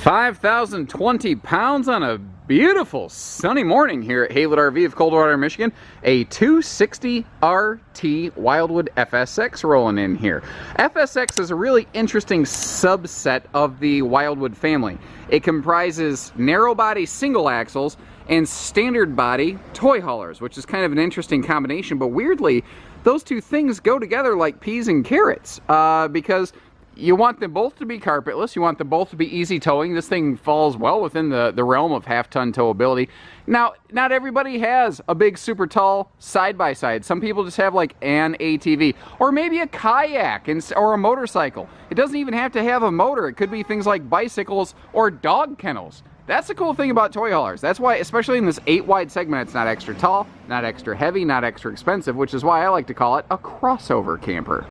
5,020 pounds on a beautiful sunny morning here at Haylet RV of Coldwater, Michigan. A 260 RT Wildwood FSX rolling in here. FSX is a really interesting subset of the Wildwood family. It comprises narrow body single axles and standard body toy haulers, which is kind of an interesting combination, but weirdly, those two things go together like peas and carrots because you want them both to be carpetless. You want them both to be easy towing. This thing falls well within the realm of half-ton towability. Now, not everybody has a big, super tall side-by-side. Some people just have like an ATV or maybe a kayak or a motorcycle. It doesn't even have to have a motor. It could be things like bicycles or dog kennels. That's the cool thing about toy haulers. That's why, especially in this 8-wide segment, it's not extra tall, not extra heavy, not extra expensive, which is why I like to call it a crossover camper.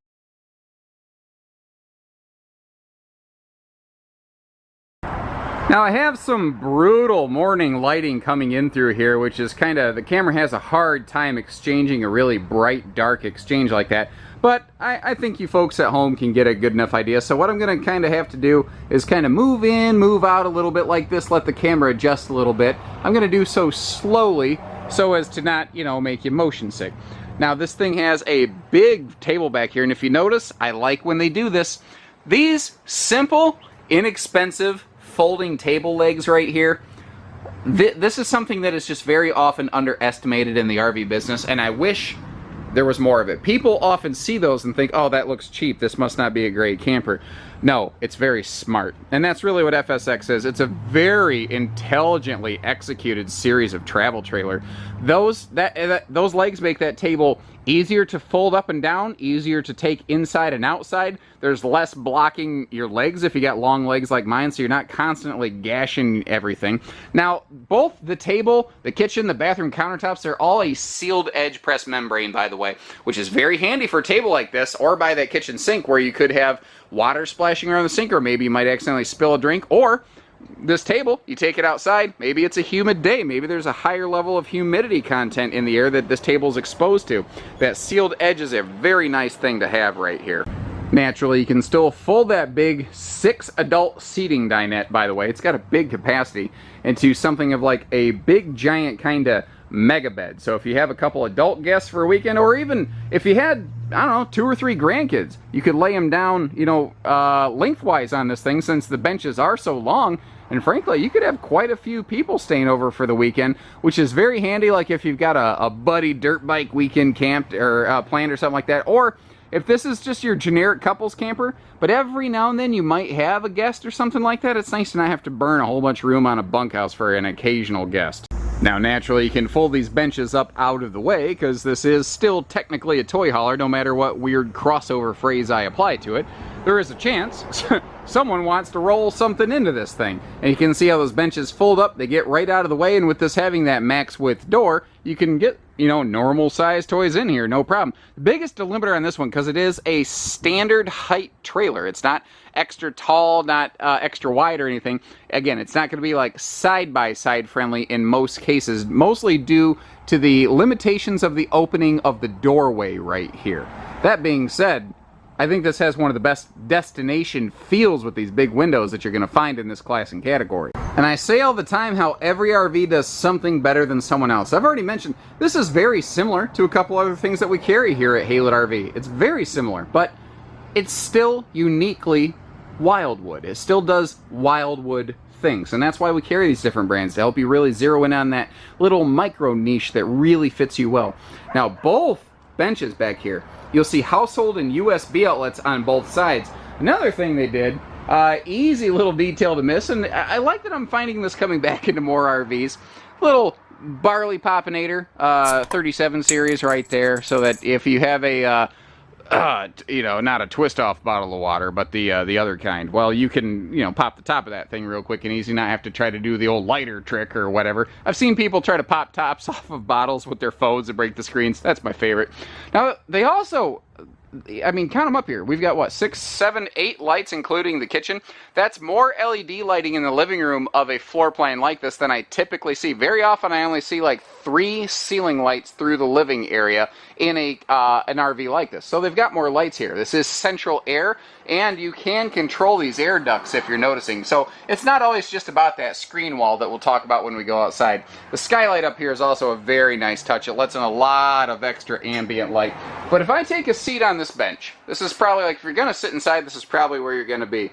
Now I have some brutal morning lighting coming in through here, which is kind of, the camera has a hard time exchanging a really bright, dark exchange like that. But I think you folks at home can get a good enough idea. So what I'm going to kind of have to do is kind of move in, move out a little bit like this, let the camera adjust a little bit. I'm going to do so slowly so as to not, you know, make you motion sick. Now this thing has a big table back here, and if you notice, I like when they do this. These simple, inexpensive folding table legs right here, this is something that is just very often underestimated in the RV business, and I wish there was more of it. People often see those and think, oh, that looks cheap, this must not be a great camper. No, it's very smart, and that's really what FSX is. It's a very intelligently executed series of travel trailer. Those legs make that table easier to fold up and down, easier to take inside and outside. There's less blocking your legs if you got long legs like mine, so you're not constantly gashing everything. Now, both the table, the kitchen, the bathroom countertops, they're all a sealed edge press membrane, by the way, which is very handy for a table like this, or by that kitchen sink where you could have water splashing around the sink, or maybe you might accidentally spill a drink, or this table, you take it outside, maybe it's a humid day, maybe there's a higher level of humidity content in the air that this table is exposed to. That sealed edge is a very nice thing to have right here. Naturally, you can still fold that big 6 adult seating dinette, by the way, it's got a big capacity, into something of like a big giant kind of mega bed. So if you have a couple adult guests for a weekend, or even if you had, I don't know, 2 or 3 grandkids, you could lay them down, you know, lengthwise on this thing, since the benches are so long. And frankly, you could have quite a few people staying over for the weekend, which is very handy, like if you've got a buddy dirt bike weekend camped or planned or something like that, or if this is just your generic couples camper, but every now and then you might have a guest or something like that. It's nice to not have to burn a whole bunch of room on a bunkhouse for an occasional guest. Now, naturally, you can fold these benches up out of the way, because this is still technically a toy hauler, no matter what weird crossover phrase I apply to it. There is a chance someone wants to roll something into this thing. And you can see how those benches fold up, they get right out of the way, and with this having that max width door, you can get, you know, normal size toys in here, no problem. The biggest delimiter on this one, because it is a standard height trailer, it's not extra tall, not extra wide or anything. Again, it's not going to be like side-by-side friendly in most cases, mostly due to the limitations of the opening of the doorway right here. That being said, I think this has one of the best destination feels with these big windows that you're going to find in this class and category. And I say all the time how every RV does something better than someone else. I've already mentioned this is very similar to a couple other things that we carry here at Haylet RV. It's very similar, but it's still uniquely Wildwood. It still does Wildwood things, and that's why we carry these different brands, to help you really zero in on that little micro niche that really fits you well. Now, both benches back here, you'll see household and USB outlets on both sides. Another thing they did, easy little detail to miss, and I like that I'm finding this coming back into more RVs. Little Barley Poppinator 37 series right there, so that if you have a you know, not a twist-off bottle of water, but the other kind, well, you can, you know, pop the top of that thing real quick and easy, not have to try to do the old lighter trick or whatever. I've seen people try to pop tops off of bottles with their phones and break the screens. That's my favorite. Now, they also, I mean, count them up here. We've got, what, 6, 7, 8 lights, including the kitchen. That's more LED lighting in the living room of a floor plan like this than I typically see. Very often, I only see like 3 ceiling lights through the living area in an RV like this. So they've got more lights here. This is central air, And you can control these air ducts if you're noticing. So it's not always just about that screen wall that we'll talk about when we go outside. The skylight up here is also a very nice touch. It lets in a lot of extra ambient light. But if I take a seat on this bench, this is probably like, if you're going to sit inside, this is probably where you're going to be.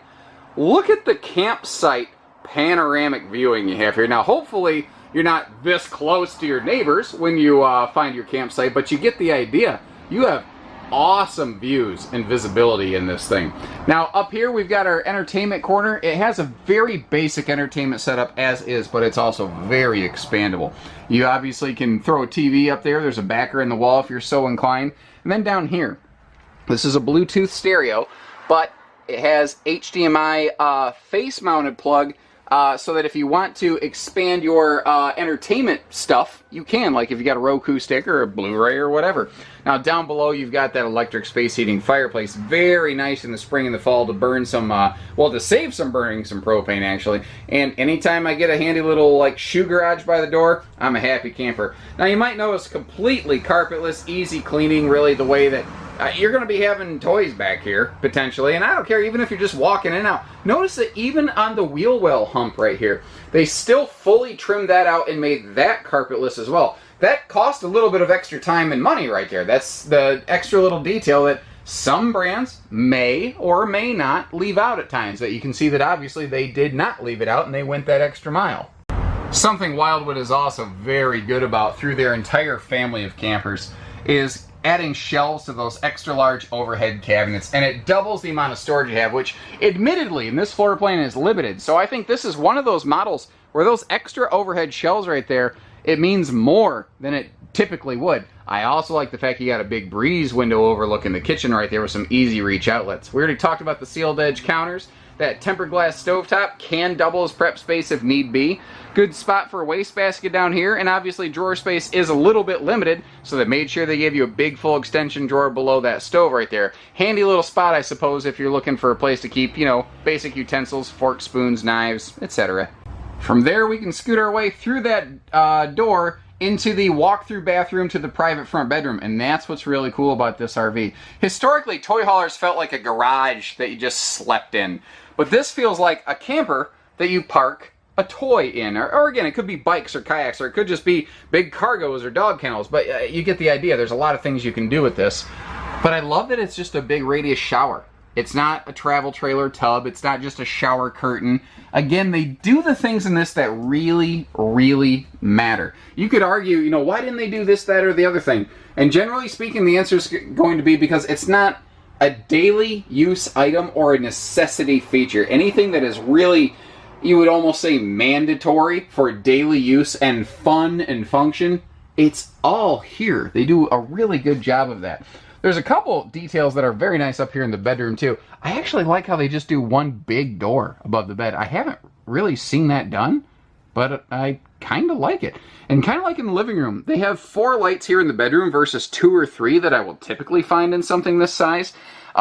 Look at the campsite panoramic viewing you have here. Now hopefully you're not this close to your neighbors when you find your campsite, but you get the idea. You have awesome views and visibility in this thing. Now up here we've got our entertainment corner. It has a very basic entertainment setup as is, but it's also very expandable. You obviously can throw a TV up there. There's a backer in the wall if you're so inclined. And then down here, this is a Bluetooth stereo, but it has HDMI face-mounted plug, so that if you want to expand your entertainment stuff, you can, like if you got a Roku stick or a Blu-ray or whatever. Now down below you've got that electric space heating fireplace. Very nice in the spring and the fall to burn some, well, to save some burning some propane actually. And anytime I get a handy little like shoe garage by the door, I'm a happy camper. Now you might notice completely carpetless, easy cleaning, really the way that you're going to be having toys back here, potentially, and I don't care, even if you're just walking in and out. Notice that even on the wheel well hump right here, they still fully trimmed that out and made that carpetless as well. That cost a little bit of extra time and money right there. That's the extra little detail that some brands may or may not leave out at times, that you can see that obviously they did not leave it out and they went that extra mile. Something Wildwood is also very good about through their entire family of campers is adding shelves to those extra large overhead cabinets, and it doubles the amount of storage you have, which admittedly in this floor plan is limited. So I think this is one of those models where those extra overhead shelves right there, it means more than it typically would. I also like the fact you got a big breeze window overlooking the kitchen right there with some easy reach outlets. We already talked about the sealed edge counters. That tempered glass stovetop can double as prep space if need be. Good spot for a wastebasket down here, and obviously drawer space is a little bit limited, so they made sure they gave you a big full extension drawer below that stove right there. Handy little spot, I suppose, if you're looking for a place to keep, you know, basic utensils, forks, spoons, knives, etc. From there, we can scoot our way through that door into the walk-through bathroom to the private front bedroom, and that's what's really cool about this RV. Historically, toy haulers felt like a garage that you just slept in, but this feels like a camper that you park a toy in, or again, it could be bikes or kayaks, or it could just be big cargos or dog kennels, but you get the idea. There's a lot of things you can do with this, but I love that it's just a big radius shower. It's not a travel trailer tub. It's not just a shower curtain. Again, they do the things in this that really, really matter. You could argue, you know, why didn't they do this, that, or the other thing? And generally speaking, the answer is going to be because it's not a daily use item or a necessity feature. Anything that is really, you would almost say, mandatory for daily use and fun and function, it's all here. They do a really good job of that. There's a couple details that are very nice up here in the bedroom too. I actually like how they just do one big door above the bed. I haven't really seen that done, but I kind of like it. And kind of like in the living room, they have 4 lights here in the bedroom versus 2 or 3 that I will typically find in something this size.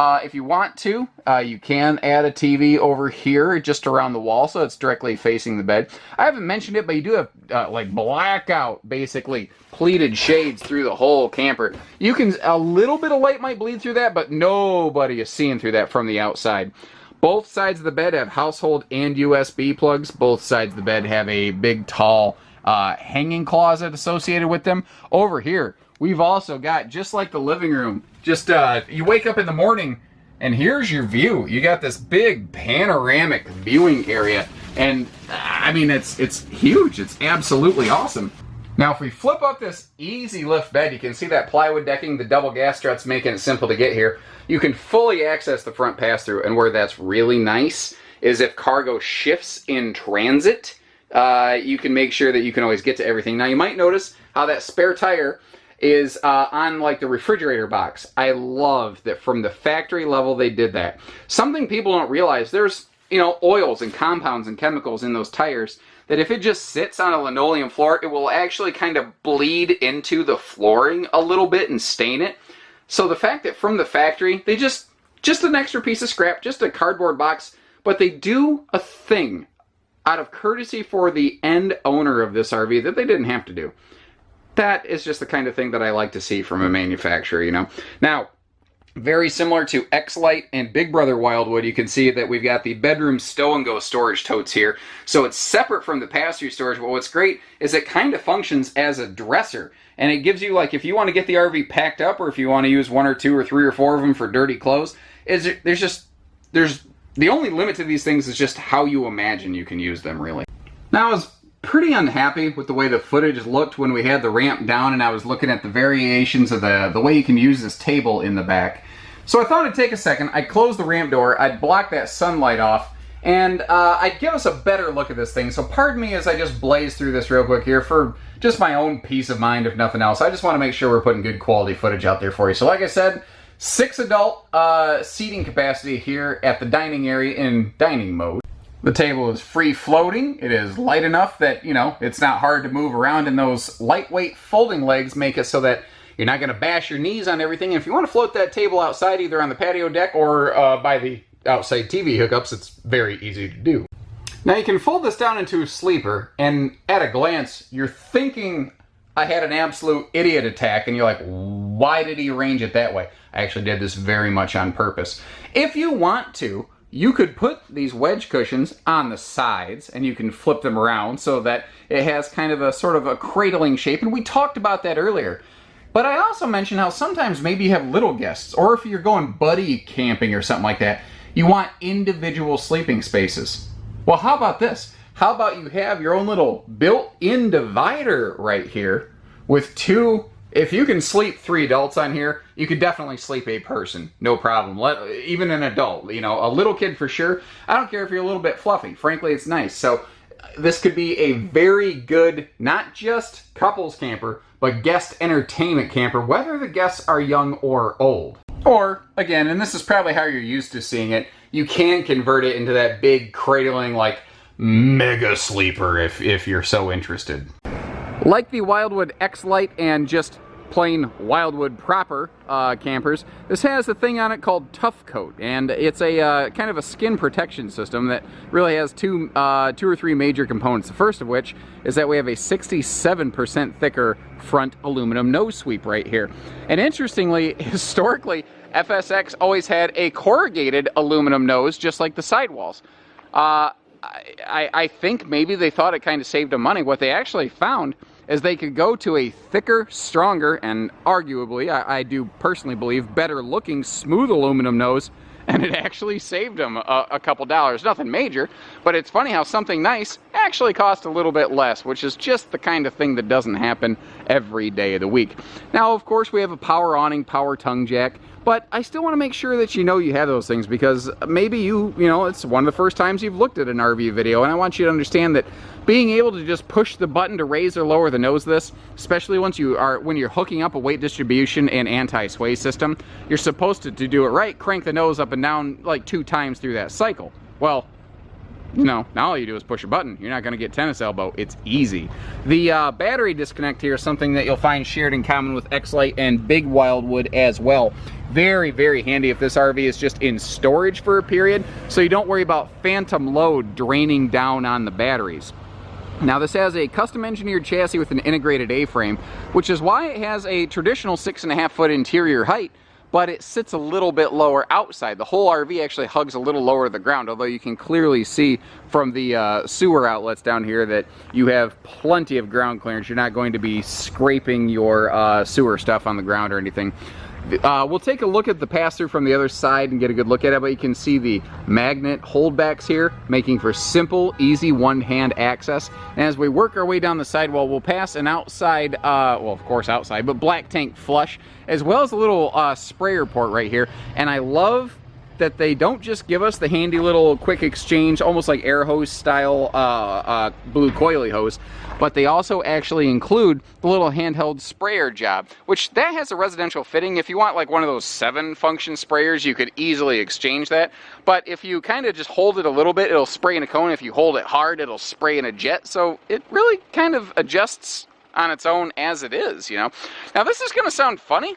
If you want to, you can add a TV over here just around the wall so it's directly facing the bed. I haven't mentioned it, but you do have like blackout, basically, pleated shades through the whole camper. You can, a little bit of light might bleed through that, but nobody is seeing through that from the outside. Both sides of the bed have household and USB plugs. Both sides of the bed have a big, tall hanging closet associated with them. Over here, we've also got, just like the living room, just you wake up in the morning and here's your view. You got this big panoramic viewing area, and I mean it's huge. It's absolutely awesome. Now if we flip up this easy lift bed, you can see that plywood decking, the double gas struts making it simple to get here. You can fully access the front pass-through, and where that's really nice is if cargo shifts in transit, you can make sure that you can always get to everything. Now you might notice how that spare tire is on like the refrigerator box. I love that from the factory level they did that. Something people don't realize, there's, you know, oils and compounds and chemicals in those tires that if it just sits on a linoleum floor, it will actually kind of bleed into the flooring a little bit and stain it. So the fact that from the factory, they just an extra piece of scrap, just a cardboard box, but they do a thing out of courtesy for the end owner of this RV that they didn't have to do. That is just the kind of thing that I like to see from a manufacturer, you know. Now, Very similar to X-Lite and Big Brother Wildwood, you can see that we've got the bedroom stow and go storage totes here. So it's separate from the pass-through storage, but what's great is it kind of functions as a dresser. And it gives you, like, if you want to get the RV packed up, or if you want to use 1 or 2 or 3 or 4 of them for dirty clothes, there's the only limit to these things is just how you imagine you can use them, really. Now, I was pretty unhappy with the way the footage looked when we had the ramp down and I was looking at the variations of the way you can use this table in the back. So I thought I'd take a second, I'd close the ramp door, I'd block that sunlight off, and I'd give us a better look at this thing. So pardon me as I just blaze through this real quick here for just my own peace of mind, if nothing else. I just want to make sure we're putting good quality footage out there for you. So like I said, 6 adult seating capacity here at the dining area in dining mode. The table is free floating. It is light enough that, you know, it's not hard to move around, and those lightweight folding legs make it so that you're not going to bash your knees on everything. And if you want to float that table outside, either on the patio deck or by the outside TV hookups, it's very easy to do. Now you can fold this down into a sleeper, and at a glance, you're thinking I had an absolute idiot attack, and you're like, why did he arrange it that way? I actually did this very much on purpose. If you want to, you could put these wedge cushions on the sides, and you can flip them around so that it has kind of a sort of a cradling shape, and we talked about that earlier. But I also mentioned how sometimes maybe you have little guests, or if you're going buddy camping or something like that, you want individual sleeping spaces. Well, how about this? How about you have your own little built-in divider right here with 2, if you can sleep 3 adults on here, you could definitely sleep a person, no problem. Even an adult, you know, a little kid for sure. I don't care if you're a little bit fluffy. Frankly, it's nice. So this could be a very good, not just couples camper, but guest entertainment camper, whether the guests are young or old. Or, again, and this is probably how you're used to seeing it, you can convert it into that big cradling, like, mega sleeper if you're so interested. Like the Wildwood X-Lite and just plain Wildwood proper campers, this has a thing on it called Tough Coat, and it's a kind of a skin protection system that really has two or three major components. The first of which is that we have a 67% thicker front aluminum nose sweep right here. And interestingly, historically, FSX always had a corrugated aluminum nose, just like the sidewalls. I think maybe they thought it kind of saved them money. What they actually found is they could go to a thicker, stronger, and arguably, I do personally believe, better looking smooth aluminum nose, and it actually saved them a couple dollars. Nothing major, but it's funny how something nice actually cost a little bit less, which is just the kind of thing that doesn't happen every day of the week. Now, of course, we have a power awning, power tongue jack, but I still want to make sure that you know you have those things, because maybe you know, it's one of the first times you've looked at an RV video, and I want you to understand that being able to just push the button to raise or lower the nose of this, especially when you're hooking up a weight distribution and anti-sway system, you're supposed to do it right, crank the nose up and down like 2 times through that cycle. Well, you know, now all you do is push a button. You're not going to get tennis elbow. It's easy. The battery disconnect here is something that you'll find shared in common with X-Lite and Big Wildwood as well. Very, very handy if this RV is just in storage for a period, so you don't worry about phantom load draining down on the batteries. Now, this has a custom engineered chassis with an integrated A-frame, which is why it has a traditional 6.5 foot interior height, but it sits a little bit lower outside. The whole RV actually hugs a little lower to the ground, although you can clearly see from the sewer outlets down here that you have plenty of ground clearance. You're not going to be scraping your sewer stuff on the ground or anything. We'll take a look at the pass-through from the other side and get a good look at it, but you can see the magnet holdbacks here, making for simple, easy one-hand access. And as we work our way down the sidewall, we'll pass an outside, well, of course outside, but black tank flush, as well as a little sprayer port right here. And I love that they don't just give us the handy little quick exchange, almost like air hose style blue coily hose, but they also actually include the little handheld sprayer job, which that has a residential fitting. If you want like one of those 7-function sprayers, you could easily exchange that. But if you kind of just hold it a little bit, it'll spray in a cone. If you hold it hard, it'll spray in a jet. So it really kind of adjusts on its own as it is, you know. Now this is gonna sound funny,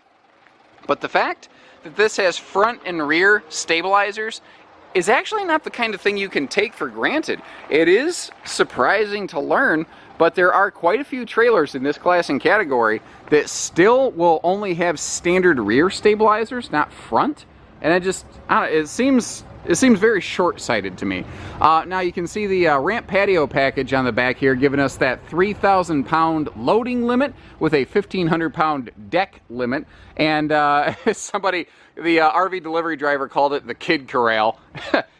but the fact that this has front and rear stabilizers is actually not the kind of thing you can take for granted. It is surprising to learn, but there are quite a few trailers in this class and category that still will only have standard rear stabilizers, not front. And it just, I don't know, it seems very short-sighted to me. Now you can see the ramp patio package on the back here giving us that 3,000-pound loading limit with a 1,500-pound deck limit. And somebody, the RV delivery driver, called it the kid corral.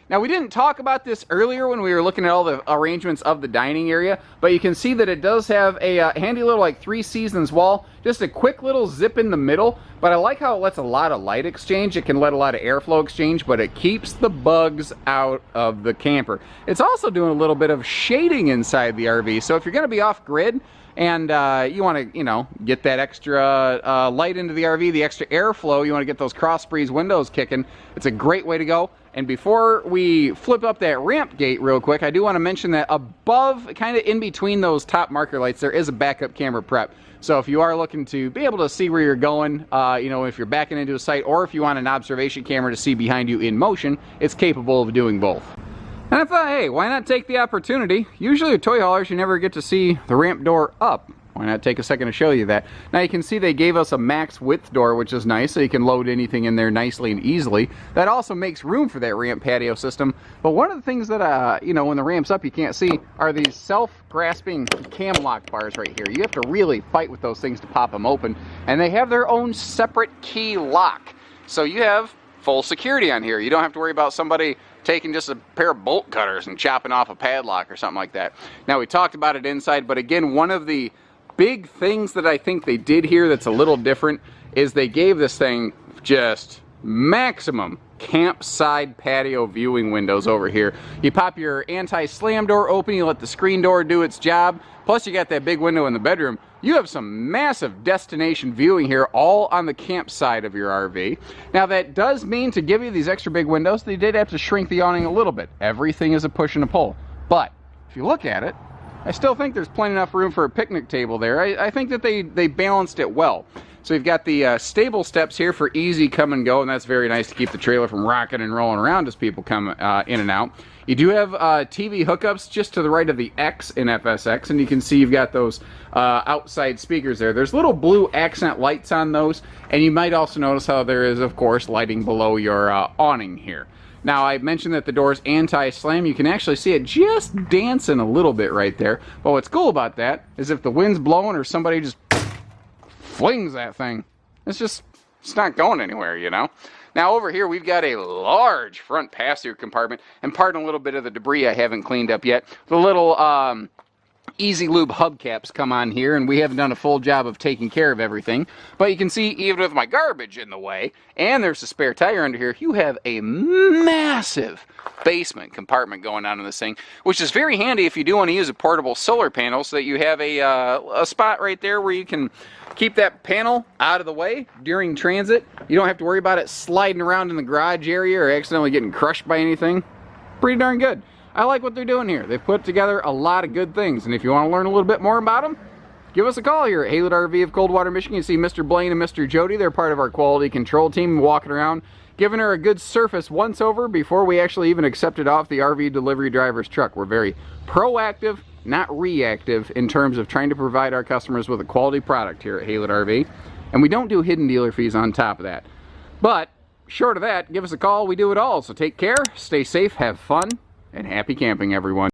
Now we didn't talk about this earlier when we were looking at all the arrangements of the dining area, but you can see that it does have a handy little like 3 Seasons wall, just a quick little zip in the middle, but I like how it lets a lot of light exchange. It can let a lot of airflow exchange, but it keeps the bugs out of the camper. It's also doing a little bit of shading inside the RV, so if you're going to be off grid and you want to, you know, get that extra light into the RV, the extra airflow, you want to get those cross breeze windows kicking, it's a great way to go. And before we flip up that ramp gate real quick, I do want to mention that above, kind of in between those top marker lights, there is a backup camera prep. So if you are looking to be able to see where you're going, you know, if you're backing into a site, or if you want an observation camera to see behind you in motion, it's capable of doing both. And I thought, hey, why not take the opportunity? Usually with toy haulers, you never get to see the ramp door up. Why not take a second to show you that? Now you can see they gave us a max width door, which is nice, so you can load anything in there nicely and easily. That also makes room for that ramp patio system. But one of the things that, you know, when the ramp's up you can't see are these self-grasping cam lock bars right here. You have to really fight with those things to pop them open. And they have their own separate key lock. So you have full security on here. You don't have to worry about somebody taking just a pair of bolt cutters and chopping off a padlock or something like that. Now we talked about it inside, but again, one of the big things that I think they did here that's a little different is they gave this thing just maximum campside patio viewing windows over here. You pop your anti-slam door open, you let the screen door do its job, plus you got that big window in the bedroom. You have some massive destination viewing here, all on the campside of your RV. Now that does mean, to give you these extra big windows, they did have to shrink the awning a little bit. Everything is a push and a pull. But if you look at it, I still think there's plenty enough room for a picnic table there. I think that they balanced it well. So you've got the stable steps here for easy come and go, and that's very nice to keep the trailer from rocking and rolling around as people come in and out. You do have TV hookups just to the right of the X in FSX, and you can see you've got those outside speakers there. There's little blue accent lights on those, and you might also notice how there is, of course, lighting below your awning here. Now, I mentioned that the door's anti-slam. You can actually see it just dancing a little bit right there. But what's cool about that is if the wind's blowing or somebody just flings that thing, it's not going anywhere, you know? Now, over here, we've got a large front passenger compartment. And pardon a little bit of the debris I haven't cleaned up yet. The little Easy Lube hubcaps come on here, and we haven't done a full job of taking care of everything. But you can see, even with my garbage in the way, and there's a spare tire under here, you have a massive basement compartment going on in this thing, which is very handy if you do want to use a portable solar panel, so that you have a spot right there where you can keep that panel out of the way during transit. You don't have to worry about it sliding around in the garage area or accidentally getting crushed by anything. Pretty darn good. I like what they're doing here. They've put together a lot of good things, and if you want to learn a little bit more about them, give us a call here at Haylett RV of Coldwater, Michigan. You see Mr. Blaine and Mr. Jody. They're part of our quality control team, walking around, giving her a good surface once over before we actually even accept it off the RV delivery driver's truck. We're very proactive, not reactive, in terms of trying to provide our customers with a quality product here at Haylett RV. And we don't do hidden dealer fees on top of that. But short of that, give us a call. We do it all. So take care, stay safe, have fun, and happy camping, everyone.